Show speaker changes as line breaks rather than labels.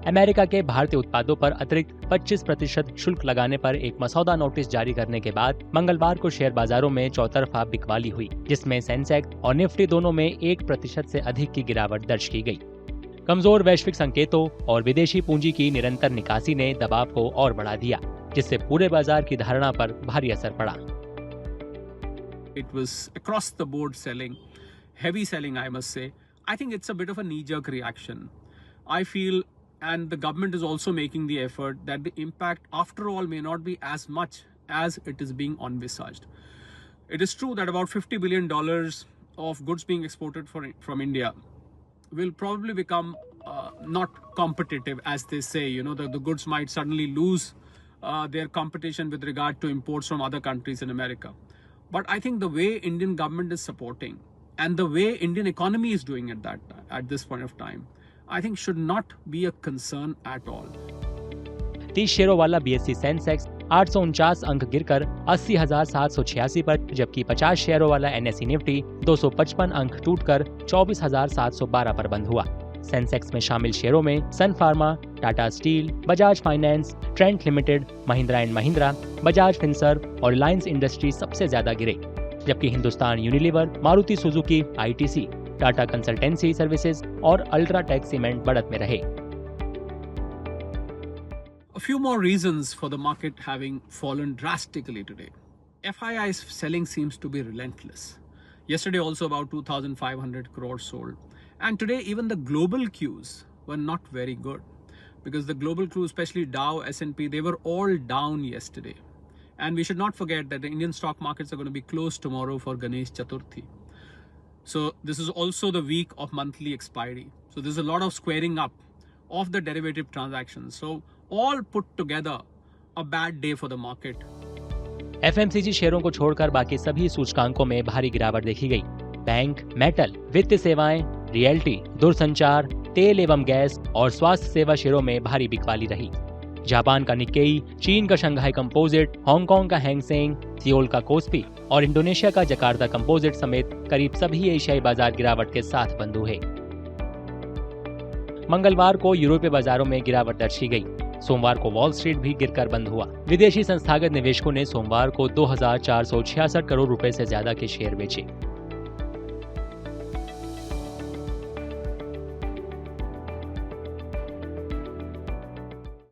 America के भारतीय उत्पादों पर अतिरिक्त 25% शुल्क लगाने पर एक मसौदा नोटिस जारी करने के बाद मंगलवार को शेयर बाजारों में चौतरफा बिकवाली हुई, जिसमें सेंसेक्स और निफ्टी दोनों में 1% से अधिक की गिरावट दर्ज की गई। कमजोर वैश्विक संकेतों और विदेशी पूंजी की निरंतर निकासी ने दबाव को और बढ़ा दिया, जिससे पूरे बाजार की धारणा पर भारी असर पड़ा।
It was across the board selling, heavy selling, I must say. I think it's a bit of a knee-jerk reaction. I feel, and the government is also making the effort, that the impact after all may not be as much as it is being envisaged. It is true that about $50 billion of goods being exported from India will probably become not competitive, as they say. You know, the goods might suddenly lose their competition with regard to imports from other countries in America. But I think the way Indian government is supporting and the way Indian economy is doing at this point of time, I think should not be a concern at all.
30 शेयरों वाला BSE Sensex 849 अंक गिरकर 80,786 पर, जबकि 50 शेयरों वाला NSE Nifty 255 अंक टूटकर 24,712 पर बंद हुआ। सेंसेक्स में शामिल शेयरों में Sun Pharma, Tata Steel, Bajaj Finance, Trent Limited, Mahindra and Mahindra, Bajaj Finserv और रिलायंस इंडस्ट्री सबसे ज्यादा गिरे, जबकि Hindustan Unilever, Maruti Suzuki, ITC, Tata Consultancy Services और अल्ट्राटेक सीमेंट बढ़त में रहे।
A few more reasons for the market having fallen drastically today. FII's selling seems to be relentless. Yesterday also about 2,500 crores sold. And today even the global cues were not very good, because the global cues, especially Dow, S&P, they were all down yesterday. And we should not forget that the Indian stock markets are going to be closed tomorrow for Ganesh Chaturthi. So this is also the week of monthly expiry. So there's a lot of squaring up of the derivative transactions. So all put together a bad day for the market.
FMCG शेयरों को छोड़कर बाकी सभी सूचकांकों में भारी गिरावट देखी गई। बैंक, मेटल, वित्तीय सेवाएं, रियल्टी, दूरसंचार, तेल एवं गैस और स्वास्थ्य सेवा शेयरों में भारी बिकवाली रही। जापान का निक्केई, चीन का शंघाई कंपोजिट, हांगकांग का हैंगसेंग, सियोल का कोस्पी और इंडोनेशिया का जकार्ता कंपोजिट समेत करीब सभी एशियाई बाजार गिरावट के साथ बंद हुए। मंगलवार को यूरोपीय बाजारों में गिरावट दर्ज की गई। सोमवार को वॉल स्ट्रीट भी गिरकर बंद हुआ। विदेशी संस्थागत निवेशकों ने सोमवार को 2,466 करोड़ रुपए से ज्यादा के शेयर बेचे।